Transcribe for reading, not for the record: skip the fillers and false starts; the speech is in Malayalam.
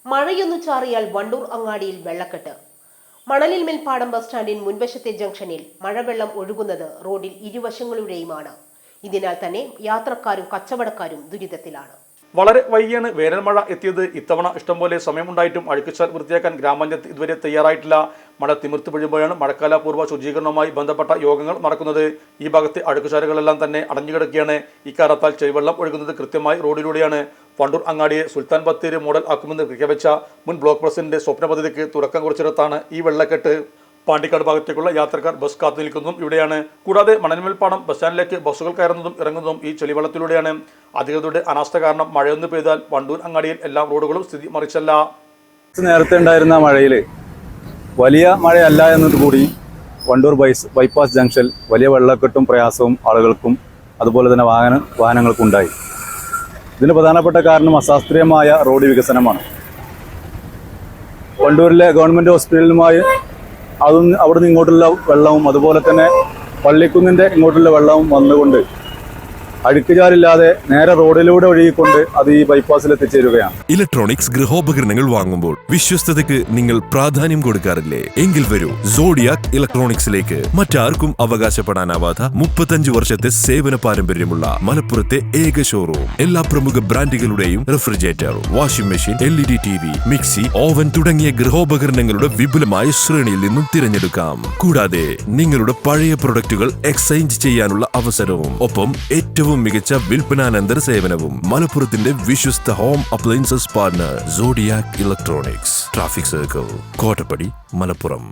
മഴയൊന്നു ചാറിയാൽ വണ്ടൂർ അങ്ങാടിയിൽ വെള്ളക്കെട്ട്. മണലിൽ മേൽപ്പാടം ബസ് സ്റ്റാൻഡിൻ മുൻവശത്തെ ജംഗ്ഷനിൽ മഴവെള്ളം ഒഴുകുന്നത് റോഡിൽ ഇരുവശങ്ങളിലൂടെയുമാണ്. ഇതിനാൽ തന്നെ യാത്രക്കാരും കച്ചവടക്കാരും ദുരിതത്തിലാണ്. വളരെ വൈകിയാണ് വേനൽ മഴ എത്തിയത്. ഇത്തവണ ഇഷ്ടംപോലെ സമയമുണ്ടായിട്ടും അഴുക്കുചാൽ വൃത്തിയാക്കാൻ ഗ്രാമപഞ്ചായത്ത് ഇതുവരെ തയ്യാറായിട്ടില്ല. മഴ തിമിർത്ത് വീഴുമ്പോഴാണ് മഴക്കാല പൂർവ്വ ശുചീകരണവുമായി ബന്ധപ്പെട്ട യോഗങ്ങൾ നടക്കുന്നത്. ഈ ഭാഗത്തെ അഴുക്കുചാലുകളെല്ലാം തന്നെ അടഞ്ഞുകിടക്കുകയാണ്. ഇക്കാരണത്താൽ ചെളിവെള്ളം ഒഴുകുന്നത് കൃത്യമായി റോഡിലൂടെയാണ്. വണ്ടൂർ അങ്ങാടിയെ സുൽത്താൻ ബത്തേരി മോഡൽ ആക്കുമെന്ന് പ്രഖ്യാപിച്ച മുൻ ബ്ലോക്ക് പ്രസിഡന്റ് സ്വപ്ന പദ്ധതിക്ക് തുടക്കം കുറിച്ചിടത്താണ് ഈ വെള്ളക്കെട്ട്. പാണ്ടിക്കാട് ഭാഗത്തേക്കുള്ള യാത്രക്കാർ ബസ് കാത്തു നിൽക്കുന്നതും ഇവിടെയാണ്. കൂടാതെ മണൽമേൽപ്പാടം ബസ് സ്റ്റാൻഡിലേക്ക് ബസ്സുകൾ കയറുന്നതും ഇറങ്ങുന്നതും ഈ ചെളിവെള്ളത്തിലൂടെയാണ്. അധികൃതരുടെ അനാസ്ഥ കാരണം മഴയൊന്നു പെയ്താൽ വണ്ടൂർ അങ്ങാടിയിൽ എല്ലാ റോഡുകളും സ്ഥിതി മറിച്ചല്ല. നേരത്തെ ഉണ്ടായിരുന്ന മഴയിൽ വലിയ മഴയല്ല എന്നതുകൂടി വണ്ടൂർ ബൈപ്പാസ് ജംഗ്ഷൻ വലിയ വെള്ളക്കെട്ടും പ്രയാസവും ആളുകൾക്കും അതുപോലെ തന്നെ വാഹനങ്ങൾക്കും ഉണ്ടായി. ഇതിന് പ്രധാനപ്പെട്ട കാരണം അശാസ്ത്രീയമായ റോഡ് വികസനമാണ്. വണ്ടൂരിലെ ഗവൺമെൻറ് ഹോസ്പിറ്റലുമായി അവിടുന്ന് ഇങ്ങോട്ടുള്ള വെള്ളവും അതുപോലെ തന്നെ പള്ളിക്കുന്നിൻ്റെ ഇങ്ങോട്ടുള്ള വെള്ളവും വന്നുകൊണ്ട് അഴുക്കുചാലില്ലാതെ നേരെ റോഡിലൂടെ ഒഴുകിക്കൊണ്ട് അത് ഈ ബൈപ്പാസിൽ എത്തിച്ചേരുകയാണ്. ഇലക്ട്രോണിക്സ് ഗൃഹോപകരണങ്ങൾ വാങ്ങുമ്പോൾ വിശ്വസ്തതയ്ക്ക് നിങ്ങൾ പ്രാധാന്യം കൊടുക്കാറില്ലേ? എങ്കിൽ വരൂ സോഡിയാക് ഇലക്ട്രോണിക്സിലേക്ക്. മറ്റാർക്കും അവകാശപ്പെടാനാവാത്ത 35 വർഷത്തെ സേവന പാരമ്പര്യമുള്ള മലപ്പുറത്തെ ഏക ഷോറൂം. എല്ലാ പ്രമുഖ ബ്രാൻഡുകളുടെയും refrigerator, washing machine, LED TV, mixie, oven തുടങ്ങിയ ഗൃഹോപകരണങ്ങളുടെ വിപുലമായ ശ്രേണിയിൽ നിന്നും തിരഞ്ഞെടുക്കാം. കൂടാതെ നിങ്ങളുടെ പഴയ പ്രൊഡക്റ്റുകൾ എക്സ്ചേഞ്ച് ചെയ്യാനുള്ള അവസരവും ഒപ്പം ഏറ്റവും മികച്ച വിൽപ്പനാനന്തര സേവനവും. മലപ്പുറത്തിന്റെ വിശ്വസ്ത home appliances partner Zodiac Electronics. Traffic circle, Kottappadi, Malappuram.